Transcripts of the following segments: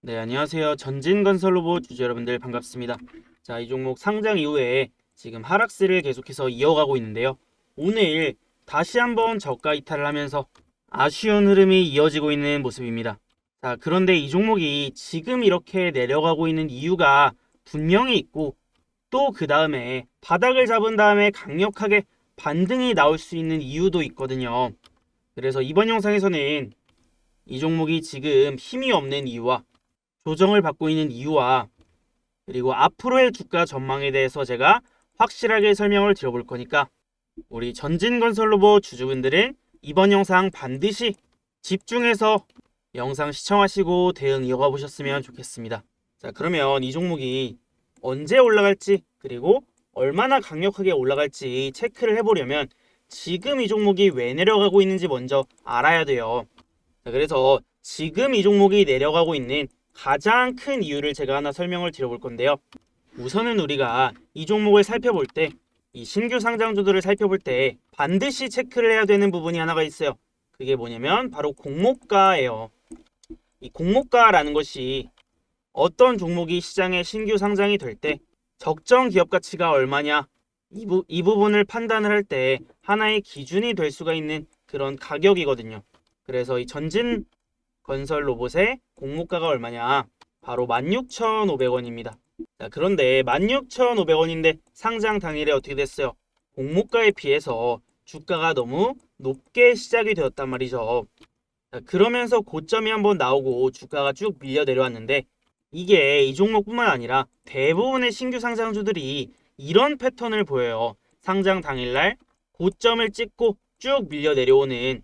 네, 안녕하세요. 전진건설로봇 주주 여러분들 반갑습니다. 자, 이 종목 상장 이후에 지금 하락세를 계속해서 이어가고 있는데요. 오늘 다시 한번 저가 이탈을 하면서 아쉬운 흐름이 이어지고 있는 모습입니다. 자, 그런데 이 종목이 지금 이렇게 내려가고 있는 이유가 분명히 있고 또 그 다음에 바닥을 잡은 다음에 강력하게 반등이 나올 수 있는 이유도 있거든요. 그래서 이번 영상에서는 이 종목이 지금 힘이 없는 이유와 조정을 받고 있는 이유와 그리고 앞으로의 주가 전망에 대해서 제가 확실하게 설명을 드려볼 거니까 우리 전진건설로봇 주주분들은 이번 영상 반드시 집중해서 영상 시청하시고 대응 이어가 보셨으면 좋겠습니다. 자, 그러면 이 종목이 언제 올라갈지 그리고 얼마나 강력하게 올라갈지 체크를 해보려면 지금 이 종목이 왜 내려가고 있는지 먼저 알아야 돼요. 자, 그래서 지금 이 종목이 내려가고 있는 가장 큰 이유를 제가 하나 설명을 드려볼 건데요. 우선은 우리가 이 종목을 살펴볼 때, 이 신규 상장주들을 살펴볼 때 반드시 체크를 해야 되는 부분이 하나가 있어요. 그게 뭐냐면 바로 공모가예요. 이 공모가라는 것이 어떤 종목이 시장에 신규 상장이 될 때 적정 기업 가치가 얼마냐 이 부분을 판단을 할 때 하나의 기준이 될 수가 있는 그런 가격이거든요. 그래서 이 전진 건설 로봇의 공모가가 얼마냐? 바로 16,500원입니다. 자, 그런데 16,500원인데 상장 당일에 어떻게 됐어요? 공모가에 비해서 주가가 너무 높게 시작이 되었단 말이죠. 자, 그러면서 고점이 한번 나오고 주가가 쭉 밀려 내려왔는데 이게 이 종목뿐만 아니라 대부분의 신규 상장주들이 이런 패턴을 보여요. 상장 당일날 고점을 찍고 쭉 밀려 내려오는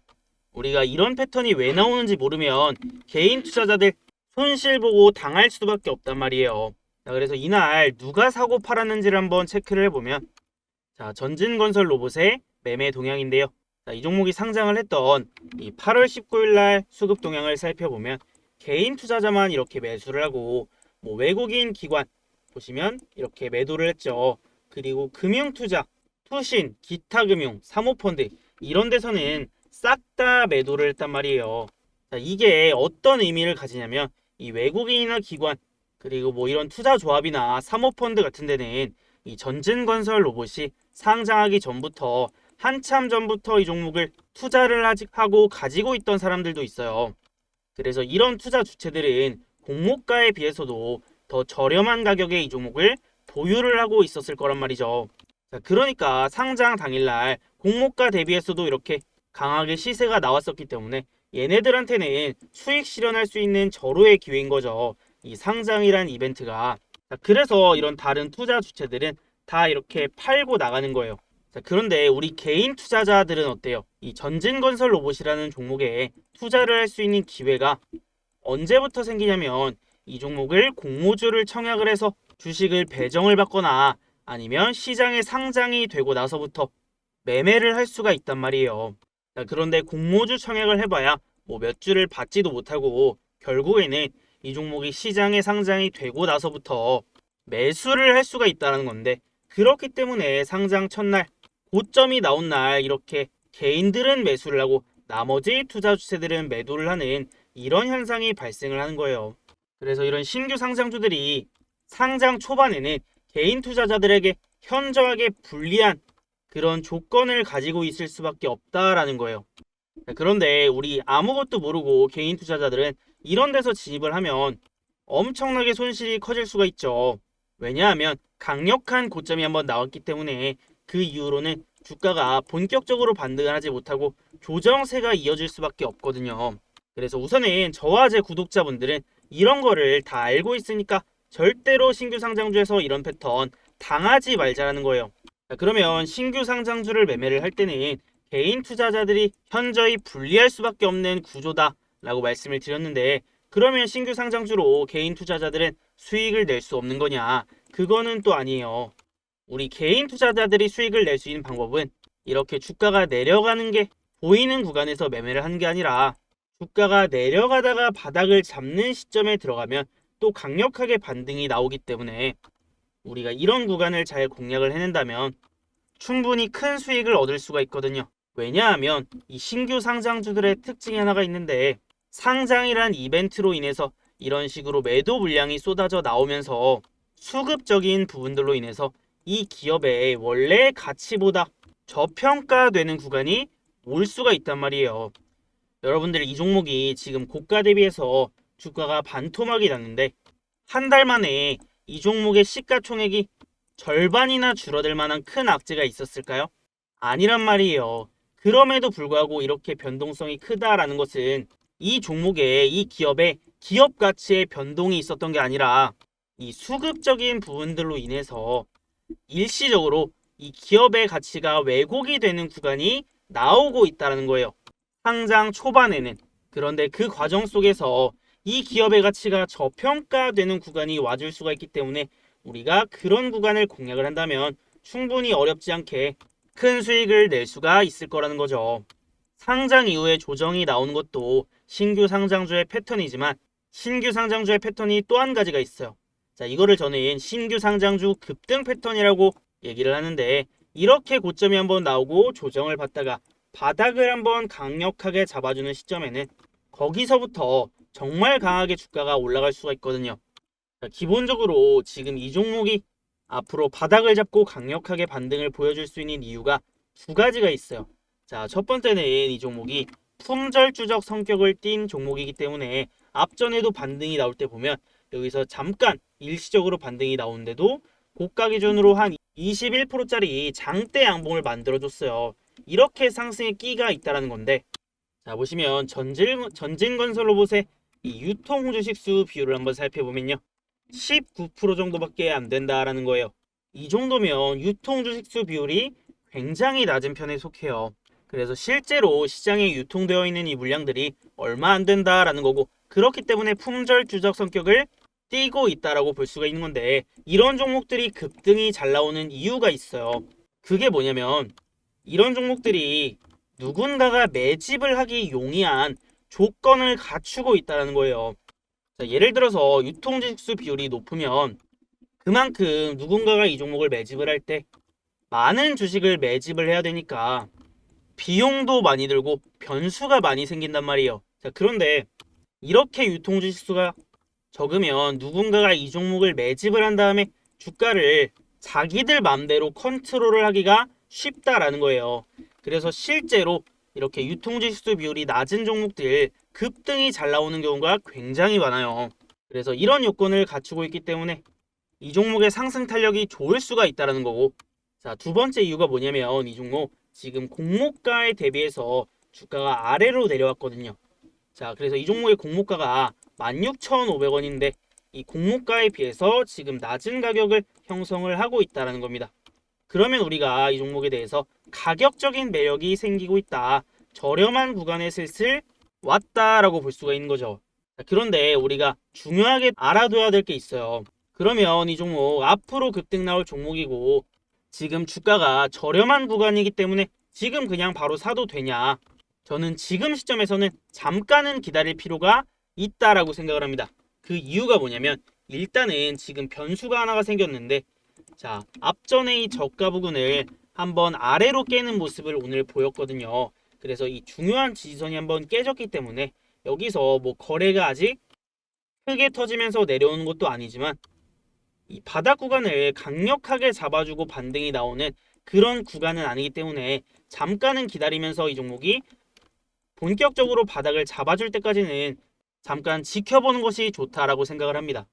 우리가 이런 패턴이 왜 나오는지 모르면 개인 투자자들 손실 보고 당할 수밖에 없단 말이에요. 자, 그래서 이날 누가 사고 팔았는지를 한번 체크를 해보면 자, 전진건설 로봇의 매매 동향인데요. 자, 이 종목이 상장을 했던 이 8월 19일 날 수급 동향을 살펴보면 개인 투자자만 이렇게 매수를 하고 뭐 외국인 기관 보시면 이렇게 매도를 했죠. 그리고 금융투자, 투신, 기타금융, 사모펀드 이런 데서는 싹 다 매도를 했단 말이에요. 자, 이게 어떤 의미를 가지냐면 이 외국인이나 기관 그리고 뭐 이런 투자 조합이나 사모펀드 같은 데는 이 전진건설 로봇이 상장하기 전부터 한참 전부터 이 종목을 투자를 하고 가지고 있던 사람들도 있어요. 그래서 이런 투자 주체들은 공모가에 비해서도 더 저렴한 가격에 이 종목을 보유를 하고 있었을 거란 말이죠. 자, 그러니까 상장 당일날 공모가 대비해서도 이렇게 강하게 시세가 나왔었기 때문에 얘네들한테는 수익 실현할 수 있는 절호의 기회인 거죠. 이 상장이란 이벤트가. 자, 그래서 이런 다른 투자 주체들은 다 이렇게 팔고 나가는 거예요. 자, 그런데 우리 개인 투자자들은 어때요? 이 전진건설 로봇이라는 종목에 투자를 할 수 있는 기회가 언제부터 생기냐면 이 종목을 공모주를 청약을 해서 주식을 배정을 받거나 아니면 시장에 상장이 되고 나서부터 매매를 할 수가 있단 말이에요. 자, 그런데 공모주 청약을 해봐야 뭐 몇 주를 받지도 못하고 결국에는 이 종목이 시장에 상장이 되고 나서부터 매수를 할 수가 있다는 건데 그렇기 때문에 상장 첫날 고점이 나온 날 이렇게 개인들은 매수를 하고 나머지 투자 주체들은 매도를 하는 이런 현상이 발생을 하는 거예요. 그래서 이런 신규 상장주들이 상장 초반에는 개인 투자자들에게 현저하게 불리한 그런 조건을 가지고 있을 수밖에 없다라는 거예요. 그런데 우리 아무것도 모르고 개인 투자자들은 이런 데서 진입을 하면 엄청나게 손실이 커질 수가 있죠. 왜냐하면 강력한 고점이 한번 나왔기 때문에 그 이후로는 주가가 본격적으로 반등을 하지 못하고 조정세가 이어질 수밖에 없거든요. 그래서 우선은 저와 제 구독자분들은 이런 거를 다 알고 있으니까 절대로 신규 상장주에서 이런 패턴 당하지 말자라는 거예요. 자, 그러면 신규 상장주를 매매를 할 때는 개인 투자자들이 현저히 불리할 수밖에 없는 구조다라고 말씀을 드렸는데 그러면 신규 상장주로 개인 투자자들은 수익을 낼 수 없는 거냐? 그거는 또 아니에요. 우리 개인 투자자들이 수익을 낼 수 있는 방법은 이렇게 주가가 내려가는 게 보이는 구간에서 매매를 하는 게 아니라 주가가 내려가다가 바닥을 잡는 시점에 들어가면 또 강력하게 반등이 나오기 때문에 우리가 이런 구간을 잘 공략을 해낸다면 충분히 큰 수익을 얻을 수가 있거든요. 왜냐하면 이 신규 상장주들의 특징이 하나가 있는데 상장이란 이벤트로 인해서 이런 식으로 매도 물량이 쏟아져 나오면서 수급적인 부분들로 인해서 이 기업의 원래 가치보다 저평가되는 구간이 올 수가 있단 말이에요. 여러분들 이 종목이 지금 고가 대비해서 주가가 반토막이 났는데 한 달 만에 이 종목의 시가총액이 절반이나 줄어들 만한 큰 악재가 있었을까요? 아니란 말이에요. 그럼에도 불구하고 이렇게 변동성이 크다라는 것은 이 종목의 이 기업의 기업 가치의 변동이 있었던 게 아니라 이 수급적인 부분들로 인해서 일시적으로 이 기업의 가치가 왜곡이 되는 구간이 나오고 있다는 거예요. 상장 초반에는. 그런데 그 과정 속에서 이 기업의 가치가 저평가되는 구간이 와줄 수가 있기 때문에 우리가 그런 구간을 공략을 한다면 충분히 어렵지 않게 큰 수익을 낼 수가 있을 거라는 거죠. 상장 이후에 조정이 나오는 것도 신규 상장주의 패턴이지만 신규 상장주의 패턴이 또 한 가지가 있어요. 자, 이거를 저는 신규 상장주 급등 패턴이라고 얘기를 하는데 이렇게 고점이 한번 나오고 조정을 받다가 바닥을 한번 강력하게 잡아주는 시점에는 거기서부터 정말 강하게 주가가 올라갈 수가 있거든요. 자, 기본적으로 지금 이 종목이 앞으로 바닥을 잡고 강력하게 반등을 보여줄 수 있는 이유가 두 가지가 있어요. 자, 첫 번째는 이 종목이 품절주적 성격을 띈 종목이기 때문에 앞전에도 반등이 나올 때 보면 여기서 잠깐 일시적으로 반등이 나오는데도 고가 기준으로 한 21%짜리 장대 양봉을 만들어줬어요. 이렇게 상승의 끼가 있다는 건데, 자 보시면 전진건설 로봇의 이 유통 주식수 비율을 한번 살펴보면요, 19% 정도밖에 안 된다라는 거예요. 이 정도면 유통 주식수 비율이 굉장히 낮은 편에 속해요. 그래서 실제로 시장에 유통되어 있는 이 물량들이 얼마 안 된다라는 거고, 그렇기 때문에 품절주적 성격을 띄고 있다라고 볼 수가 있는 건데, 이런 종목들이 급등이 잘 나오는 이유가 있어요. 그게 뭐냐면 이런 종목들이 누군가가 매집을 하기 용이한 조건을 갖추고 있다는 거예요. 자, 예를 들어서 유통지수 비율이 높으면 그만큼 누군가가 이 종목을 매집을 할 때 많은 주식을 매집을 해야 되니까 비용도 많이 들고 변수가 많이 생긴단 말이에요. 자, 그런데 이렇게 유통지수가 적으면 누군가가 이 종목을 매집을 한 다음에 주가를 자기들 맘대로 컨트롤을 하기가 쉽다라는 거예요. 그래서 실제로 이렇게 유통지수 비율이 낮은 종목들 급등이 잘 나오는 경우가 굉장히 많아요. 그래서 이런 요건을 갖추고 있기 때문에 이 종목의 상승 탄력이 좋을 수가 있다는 거고, 자, 두 번째 이유가 뭐냐면 이 종목 지금 공모가에 대비해서 주가가 아래로 내려왔거든요. 자, 그래서 이 종목의 공모가가 16,500원인데 이 공모가에 비해서 지금 낮은 가격을 형성을 하고 있다는 겁니다. 그러면 우리가 이 종목에 대해서 가격적인 매력이 생기고 있다, 저렴한 구간에 슬슬 왔다라고 볼 수가 있는 거죠. 자, 그런데 우리가 중요하게 알아둬야 될 게 있어요. 그러면 이 종목 앞으로 급등 나올 종목이고 지금 주가가 저렴한 구간이기 때문에 지금 그냥 바로 사도 되냐? 저는 지금 시점에서는 잠깐은 기다릴 필요가 있다라고 생각을 합니다. 그 이유가 뭐냐면 일단은 지금 변수가 하나가 생겼는데, 자, 앞전에 이 저가 부근을 한번 아래로 깨는 모습을 오늘 보였거든요. 그래서 이 중요한 지지선이 한번 깨졌기 때문에 여기서 뭐 거래가 아직 크게 터지면서 내려오는 것도 아니지만 이 바닥 구간을 강력하게 잡아주고 반등이 나오는 그런 구간은 아니기 때문에 잠깐은 기다리면서 이 종목이 본격적으로 바닥을 잡아줄 때까지는 잠깐 지켜보는 것이 좋다라고 생각을 합니다.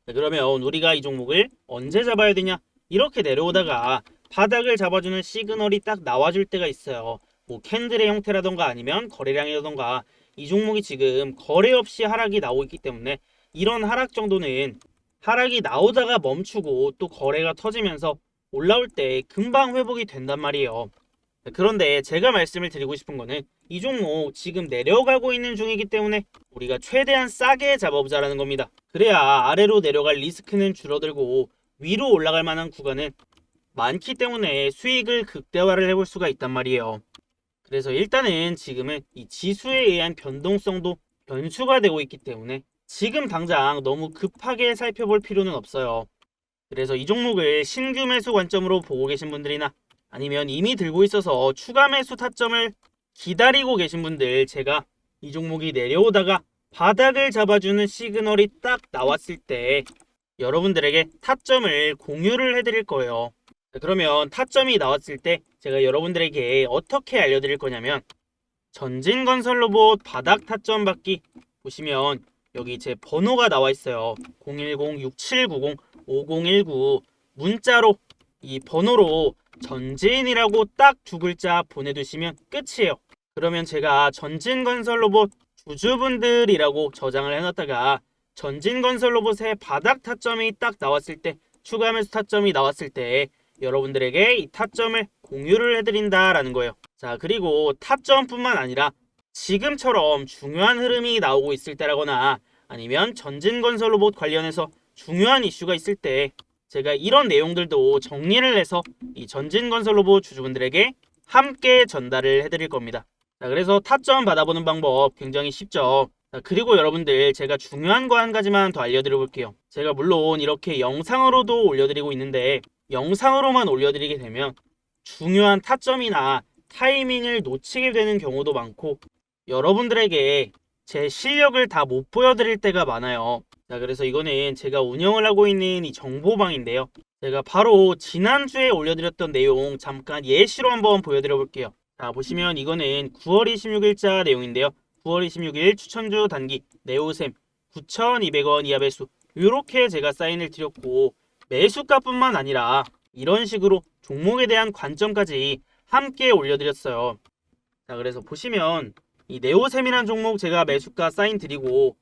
그러면 우리가 이 종목을 언제 잡아야 되냐? 이렇게 내려오다가 바닥을 잡아주는 시그널이 딱 나와줄 때가 있어요. 뭐 캔들의 형태라던가 아니면 거래량이라던가 이 종목이 지금 거래 없이 하락이 나오고 있기 때문에 이런 하락 정도는 하락이 나오다가 멈추고 또 거래가 터지면서 올라올 때 금방 회복이 된단 말이에요. 그런데 제가 말씀을 드리고 싶은 거는 이 종목 지금 내려가고 있는 중이기 때문에 우리가 최대한 싸게 잡아보자라는 겁니다. 그래야 아래로 내려갈 리스크는 줄어들고 위로 올라갈 만한 구간은 많기 때문에 수익을 극대화를 해볼 수가 있단 말이에요. 그래서 일단은 지금은 이 지수에 의한 변동성도 변수가 되고 있기 때문에 지금 당장 너무 급하게 살펴볼 필요는 없어요. 그래서 이 종목을 신규 매수 관점으로 보고 계신 분들이나 아니면 이미 들고 있어서 추가 매수 타점을 기다리고 계신 분들, 제가 이 종목이 내려오다가 바닥을 잡아주는 시그널이 딱 나왔을 때 여러분들에게 타점을 공유를 해드릴 거예요. 그러면 타점이 나왔을 때 제가 여러분들에게 어떻게 알려드릴 거냐면, 전진건설로봇 바닥 타점 받기 보시면 여기 제 번호가 나와 있어요. 010-6790-5019 문자로 이 번호로 전진이라고 딱 두 글자 보내두시면 끝이에요. 그러면 제가 전진건설로봇 주주분들이라고 저장을 해놨다가 전진건설로봇의 바닥 타점이 딱 나왔을 때, 추가 매수 타점이 나왔을 때 여러분들에게 이 타점을 공유를 해드린다라는 거예요. 자, 그리고 타점뿐만 아니라 지금처럼 중요한 흐름이 나오고 있을 때라거나 아니면 전진건설로봇 관련해서 중요한 이슈가 있을 때 제가 이런 내용들도 정리를 해서 이 전진건설로봇 주주분들에게 함께 전달을 해드릴 겁니다. 자, 그래서 타점 받아보는 방법 굉장히 쉽죠. 자, 그리고 여러분들 제가 중요한 거 한 가지만 더 알려드려 볼게요. 제가 물론 이렇게 영상으로도 올려드리고 있는데, 영상으로만 올려드리게 되면 중요한 타점이나 타이밍을 놓치게 되는 경우도 많고 여러분들에게 제 실력을 다 못 보여드릴 때가 많아요. 자, 그래서 이거는 제가 운영을 하고 있는 이 정보방인데요. 제가 바로 지난주에 올려드렸던 내용 잠깐 예시로 한번 보여드려 볼게요. 자, 보시면 이거는 9월 26일자 내용인데요. 9월 26일 추천주 단기 네오셈 9,200원 이하 매수, 이렇게 제가 사인을 드렸고 매수가뿐만 아니라 이런 식으로 종목에 대한 관점까지 함께 올려드렸어요. 자, 그래서 보시면 이 네오셈이란 종목 제가 매수가 사인 드리고,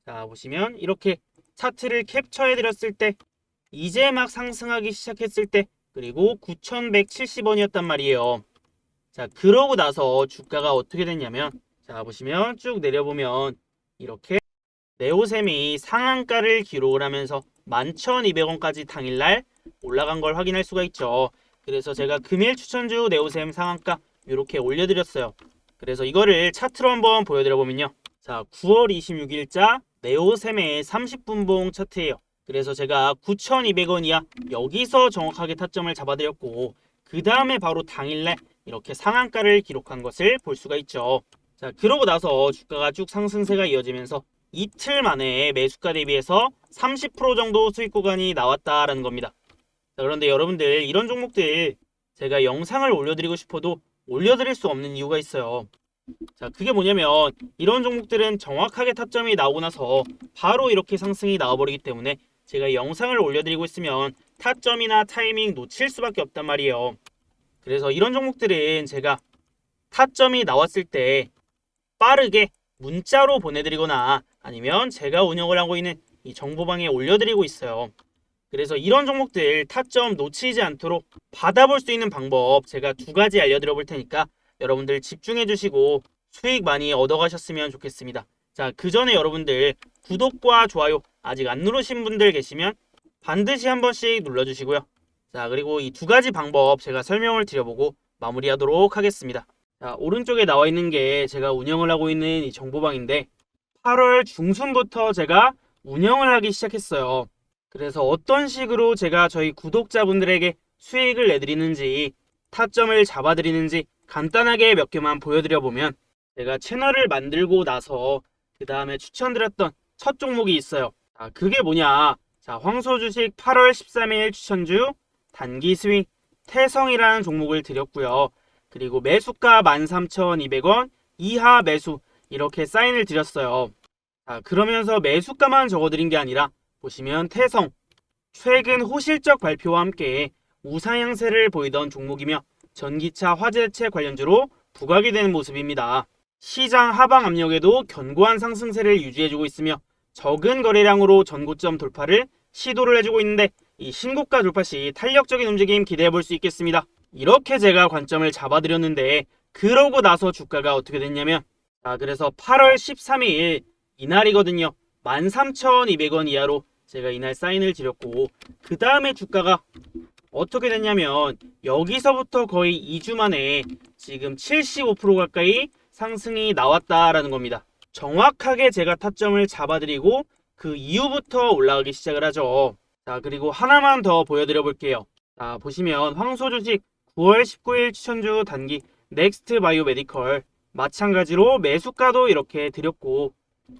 자 보시면 이렇게 차트를 캡처해 드렸을 때 이제 막 상승하기 시작했을 때, 그리고 9,170원이었단 말이에요. 자, 그러고 나서 주가가 어떻게 됐냐면, 자 보시면 쭉 내려보면 이렇게 네오셈이 상한가를 기록을 하면서 11,200원까지 당일날 올라간 걸 확인할 수가 있죠. 그래서 제가 금일 추천주 네오셈 상한가 이렇게 올려드렸어요. 그래서 이거를 차트로 한번 보여드려 보면요. 자, 9월 26일자 네오셈의 30분봉 차트예요. 그래서 제가 9,200원 이하 여기서 정확하게 타점을 잡아드렸고, 그 다음에 바로 당일날 이렇게 상한가를 기록한 것을 볼 수가 있죠. 자, 그러고 나서 주가가 쭉 상승세가 이어지면서 이틀 만에 매수가 대비해서 30% 정도 수익 구간이 나왔다라는 겁니다. 자, 그런데 여러분들 이런 종목들 제가 영상을 올려드리고 싶어도 올려드릴 수 없는 이유가 있어요. 자, 그게 뭐냐면 이런 종목들은 정확하게 타점이 나오고 나서 바로 이렇게 상승이 나와버리기 때문에 제가 영상을 올려드리고 있으면 타점이나 타이밍 놓칠 수밖에 없단 말이에요. 그래서 이런 종목들은 제가 타점이 나왔을 때 빠르게 문자로 보내드리거나 아니면 제가 운영을 하고 있는 이 정보방에 올려드리고 있어요. 그래서 이런 종목들 타점 놓치지 않도록 받아볼 수 있는 방법 제가 두 가지 알려드려 볼 테니까 여러분들 집중해 주시고 수익 많이 얻어가셨으면 좋겠습니다. 자, 그 전에 여러분들 구독과 좋아요 아직 안 누르신 분들 계시면 반드시 한 번씩 눌러주시고요. 자, 그리고 이 두 가지 방법 제가 설명을 드려보고 마무리하도록 하겠습니다. 자, 오른쪽에 나와 있는 게 제가 운영을 하고 있는 이 정보방인데 8월 중순부터 제가 운영을 하기 시작했어요. 그래서 어떤 식으로 제가 저희 구독자분들에게 수익을 내드리는지, 타점을 잡아드리는지 간단하게 몇 개만 보여드려 보면, 제가 채널을 만들고 나서 그 다음에 추천드렸던 첫 종목이 있어요. 자, 그게 뭐냐? 자, 황소주식 8월 13일 추천주 단기 스윙 태성이라는 종목을 드렸고요. 그리고 매수가 13,200원 이하 매수 이렇게 사인을 드렸어요. 자, 그러면서 매수가만 적어드린 게 아니라 보시면 태성 최근 호실적 발표와 함께 우상향세를 보이던 종목이며 전기차 화재체 관련주로 부각이 되는 모습입니다. 시장 하방 압력에도 견고한 상승세를 유지해주고 있으며 적은 거래량으로 전고점 돌파를 시도를 해주고 있는데, 이 신고가 돌파 시 탄력적인 움직임 기대해 볼 수 있겠습니다. 이렇게 제가 관점을 잡아드렸는데 그러고 나서 주가가 어떻게 됐냐면, 자, 그래서 8월 13일 이날이거든요. 13,200원 이하로 제가 이날 사인을 드렸고, 그 다음에 주가가 어떻게 됐냐면 여기서부터 거의 2주 만에 지금 75% 가까이 상승이 나왔다라는 겁니다. 정확하게 제가 타점을 잡아드리고 그 이후부터 올라가기 시작을 하죠. 자, 그리고 하나만 더 보여드려 볼게요. 자, 보시면 황소주식 9월 19일 추천주 단기 넥스트 바이오 메디컬 마찬가지로 매수가도 이렇게 드렸고,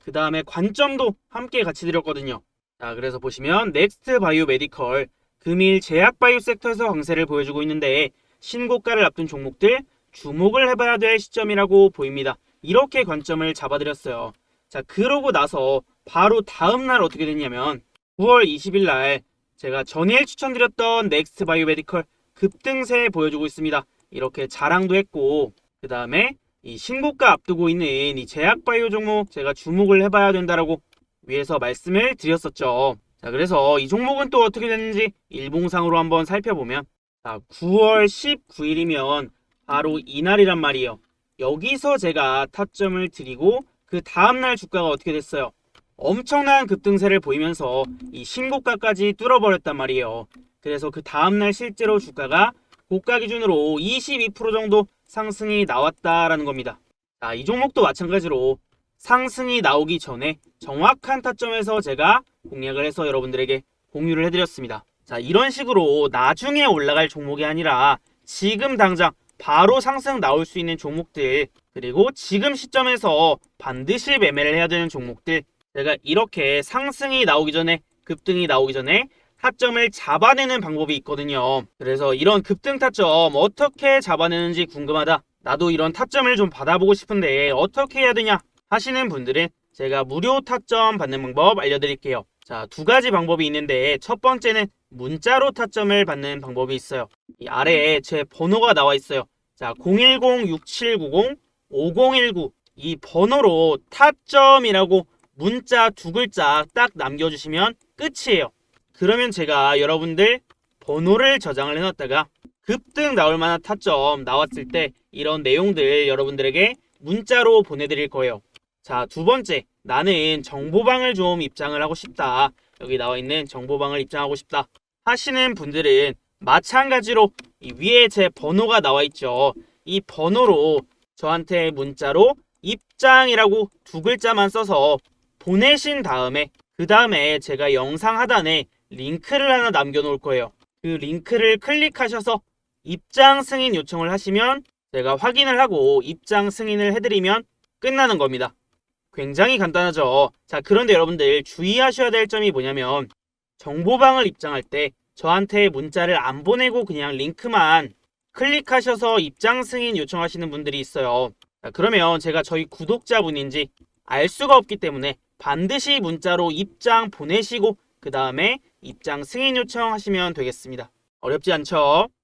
그 다음에 관점도 함께 같이 드렸거든요. 자, 그래서 보시면 넥스트 바이오 메디컬 금일 제약 바이오 섹터에서 강세를 보여주고 있는데 신고가를 앞둔 종목들 주목을 해봐야 될 시점이라고 보입니다. 이렇게 관점을 잡아드렸어요. 자, 그러고 나서 바로 다음날 어떻게 됐냐면 9월 20일 날 제가 전일 추천드렸던 넥스트 바이오 메디컬 급등세 보여주고 있습니다. 이렇게 자랑도 했고 그 다음에 이 신고가 앞두고 있는 이 제약 바이오 종목 제가 주목을 해봐야 된다라고 위에서 말씀을 드렸었죠. 자, 그래서 이 종목은 또 어떻게 됐는지 일봉상으로 한번 살펴보면 자, 9월 19일이면 바로 이날이란 말이에요. 여기서 제가 타점을 드리고 그 다음날 주가가 어떻게 됐어요? 엄청난 급등세를 보이면서 이 신고가까지 뚫어버렸단 말이에요. 그래서 그 다음날 실제로 주가가 고가 기준으로 22% 정도 상승이 나왔다라는 겁니다. 자, 이 종목도 마찬가지로 상승이 나오기 전에 정확한 타점에서 제가 공략을 해서 여러분들에게 공유를 해드렸습니다. 자, 이런 식으로 나중에 올라갈 종목이 아니라 지금 당장 바로 상승 나올 수 있는 종목들 그리고 지금 시점에서 반드시 매매를 해야 되는 종목들 제가 이렇게 상승이 나오기 전에 급등이 나오기 전에 타점을 잡아내는 방법이 있거든요. 그래서 이런 급등 타점 어떻게 잡아내는지 궁금하다. 나도 이런 타점을 좀 받아보고 싶은데 어떻게 해야 되냐 하시는 분들은 제가 무료 타점 받는 방법 알려드릴게요. 자, 두 가지 방법이 있는데 첫 번째는 문자로 타점을 받는 방법이 있어요. 이 아래에 제 번호가 나와 있어요. 자, 010-6790-5019 이 번호로 타점이라고 문자 두 글자 딱 남겨주시면 끝이에요. 그러면 제가 여러분들 번호를 저장을 해놨다가 급등 나올 만한 타점 나왔을 때 이런 내용들 여러분들에게 문자로 보내드릴 거예요. 자, 두 번째, 나는 정보방을 좀 입장을 하고 싶다. 여기 나와 있는 정보방을 입장하고 싶다 하시는 분들은 마찬가지로 이 위에 제 번호가 나와 있죠. 이 번호로 저한테 문자로 입장이라고 두 글자만 써서 보내신 다음에 그 다음에 제가 영상 하단에 링크를 하나 남겨놓을 거예요. 그 링크를 클릭하셔서 입장 승인 요청을 하시면 제가 확인을 하고 입장 승인을 해드리면 끝나는 겁니다. 굉장히 간단하죠. 자, 그런데 여러분들 주의하셔야 될 점이 뭐냐면 정보방을 입장할 때 저한테 문자를 안 보내고 그냥 링크만 클릭하셔서 입장 승인 요청하시는 분들이 있어요. 자, 그러면 제가 저희 구독자분인지 알 수가 없기 때문에 반드시 문자로 입장 보내시고 그 다음에 입장 승인 요청하시면 되겠습니다. 어렵지 않죠?